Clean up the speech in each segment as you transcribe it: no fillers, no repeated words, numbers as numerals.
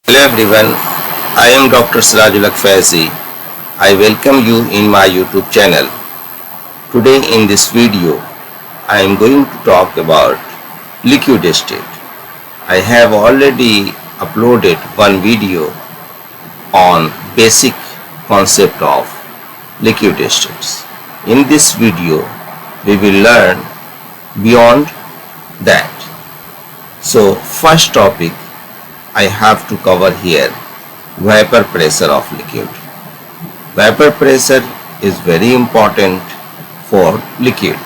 Hello everyone, I am Dr. Sirajul Faizi. I welcome you in my YouTube channel. Today in this video, I am going to talk about liquid state. I have already uploaded one video on basic concept of liquid states. In this video, we will learn beyond that. So first topic I have to cover here, vapor pressure of liquid. Vapor pressure is very important for liquid.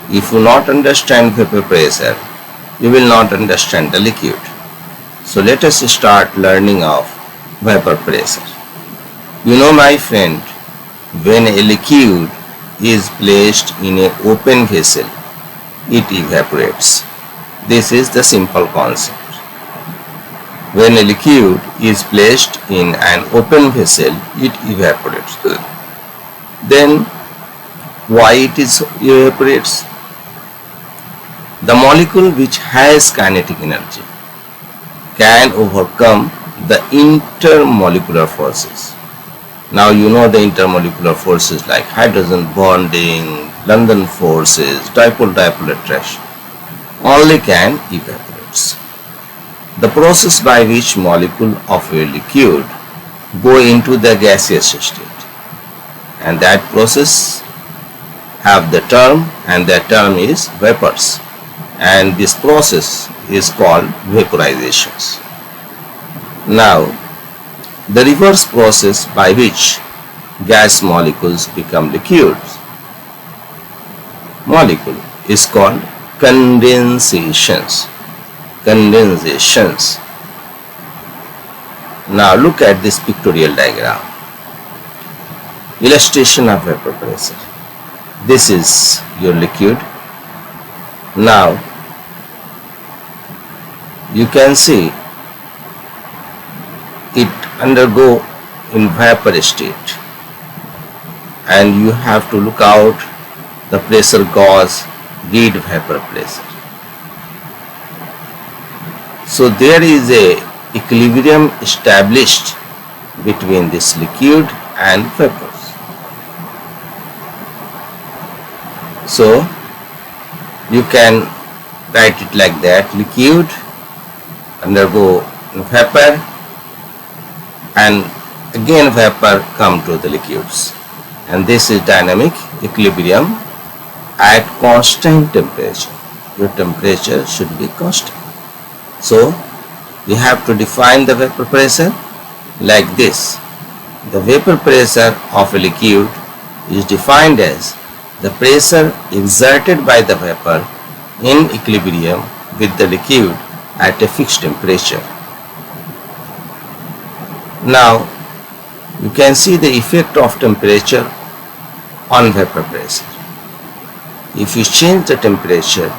If you not understand vapor pressure, you will not understand the liquid. So let us start learning of vapor pressure. You know my friend, when a liquid is placed in an open vessel, it evaporates. This is the simple concept. When a liquid is placed in an open vessel, it evaporates. Then why it evaporates? The molecule which has kinetic energy can overcome the intermolecular forces. Now you know the intermolecular forces like hydrogen bonding, London forces, dipole-dipole attraction. Only can evaporates. The process by which molecule of a liquid go into the gaseous state, and that process have the term, and that term is vapors, and this process is called vaporizations. Now the reverse process by which gas molecules become liquids molecule is called condensations. Now look at this pictorial diagram. Illustration of vapor pressure. This is your liquid. Now you can see it undergo in vapor state, and you have to look out the pressure gauge, read vapor pressure. So there is a equilibrium established between this liquid and vapors. So you can write it like that: liquid undergo vapor, and again vapor come to the liquids, and this is dynamic equilibrium at constant temperature. Your temperature should be constant. So we have to define the vapor pressure like this. The vapor pressure of a liquid is defined as the pressure exerted by the vapor in equilibrium with the liquid at a fixed temperature. Now you can see the effect of temperature on vapor pressure. If you change the temperature,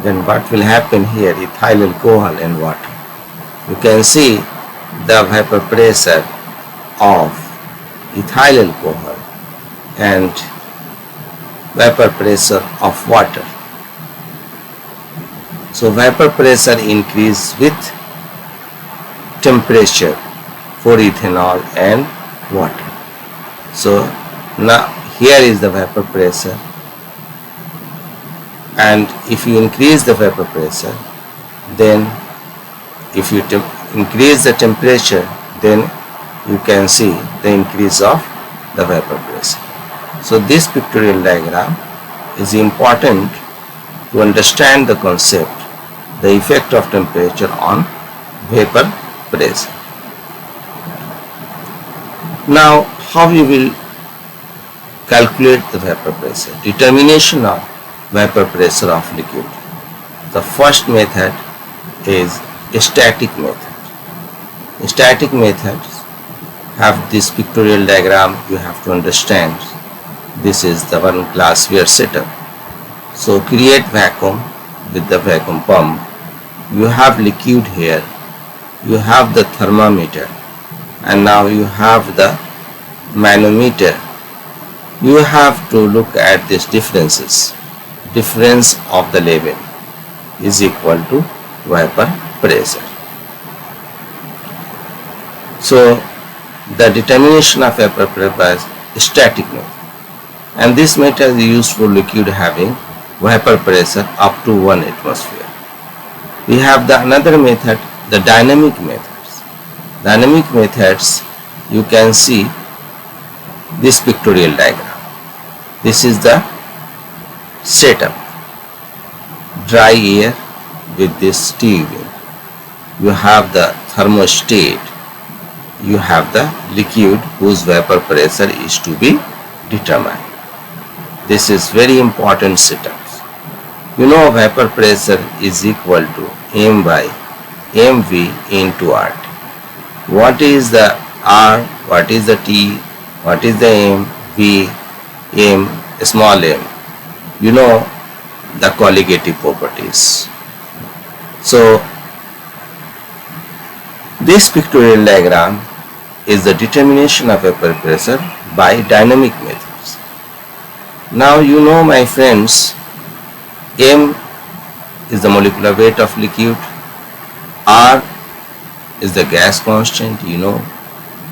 then what will happen here? Ethyl alcohol and water. You can see the vapor pressure of ethyl alcohol and vapor pressure of water. So vapor pressure increase with temperature for ethanol and water. So now here is the vapor pressure, and if you increase the vapor pressure, then if you increase the temperature, then you can see the increase of the vapor pressure. So this pictorial diagram is important to understand the concept, the effect of temperature on vapor pressure. Now how you will calculate the vapor pressure? Determination of vapor pressure of liquid. The first method is static method. Static methods have this pictorial diagram. You have to understand. This is the one glass we are set up. So create vacuum with the vacuum pump. You have liquid here. You have the thermometer, and now you have the manometer. You have to look at these differences. Difference of the level is equal to vapor pressure. So the determination of vapor pressure is static method, and this method is used for liquid having vapor pressure up to 1 atmosphere. We have the another method, the dynamic methods. Dynamic methods, you can see this pictorial diagram. This is the setup. Dry air with this tubing. You have the thermostat. You have the liquid whose vapor pressure is to be determined. This is very important setup. You know vapor pressure is equal to m by mv into RT. What is the R? What is the T? What is the m? V, m, small m. You know the colligative properties. So this pictorial diagram is the determination of vapor pressure by dynamic methods. Now you know, my friends, m is the molecular weight of liquid, R is the gas constant, you know,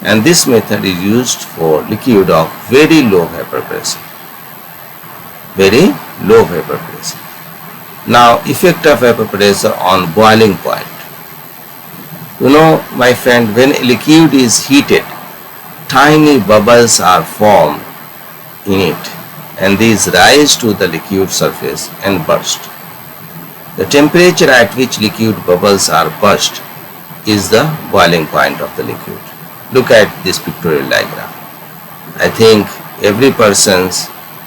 and this method is used for liquid of very low vapor pressure. Very low vapor pressure. Now effect of vapor pressure on boiling point. You know, my friend, when a liquid is heated, tiny bubbles are formed in it, and these rise to the liquid surface and burst. The temperature at which liquid bubbles are burst is the boiling point of the liquid. Look at this pictorial diagram. I think every person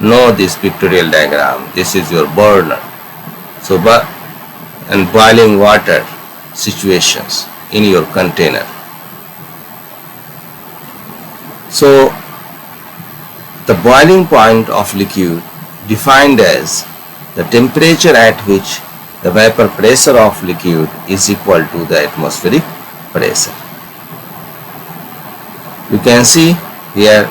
know this pictorial diagram. This is your burner. So, and boiling water situations in your container. So the boiling point of liquid defined as the temperature at which the vapor pressure of liquid is equal to the atmospheric pressure. You can see here,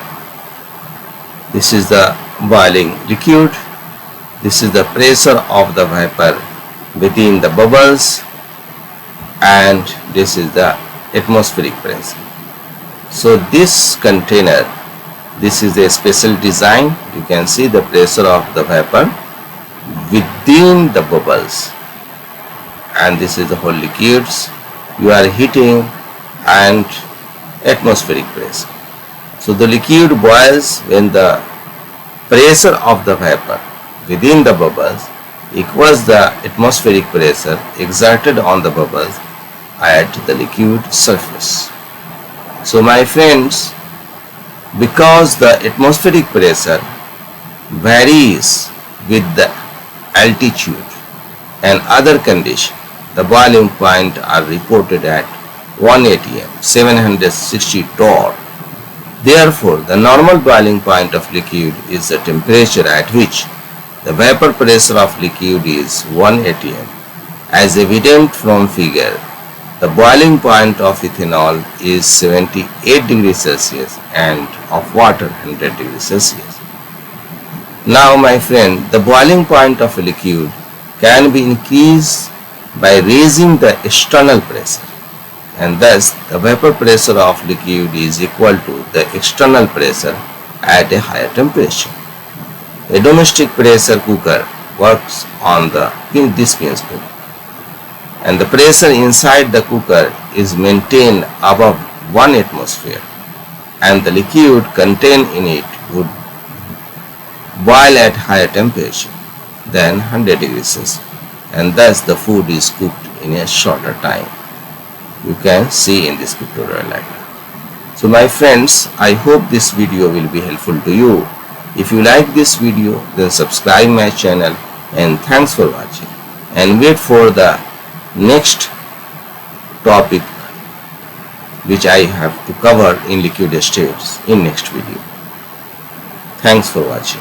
this is the boiling liquid, this is the pressure of the vapor within the bubbles, and this is the atmospheric pressure. So this container, this is a special design. You can see the pressure of the vapor within the bubbles, and this is the whole liquids you are heating and atmospheric pressure. So the liquid boils when the pressure of the vapor within the bubbles equals the atmospheric pressure exerted on the bubbles at the liquid surface. So my friends, because the atmospheric pressure varies with the altitude and other conditions, the boiling point are reported at 1 atm, 760 torr. Therefore, the normal boiling point of liquid is the temperature at which the vapor pressure of liquid is 1 atm. As evident from figure, the boiling point of ethanol is 78 degrees Celsius and of water 100 degrees Celsius. Now my friend, the boiling point of a liquid can be increased by raising the external pressure, and thus the vapor pressure of liquid is equal to the external pressure at a higher temperature. A domestic pressure cooker works on this principle, and the pressure inside the cooker is maintained above 1 atmosphere, and the liquid contained in it would boil at higher temperature than 100 degrees Celsius, and thus the food is cooked in a shorter time. You can see in this pictorial diagram. So my friends, I hope this video will be helpful to you. If you like this video, then subscribe my channel, and thanks for watching, and wait for the next topic which I have to cover in liquid states in next video. Thanks for watching.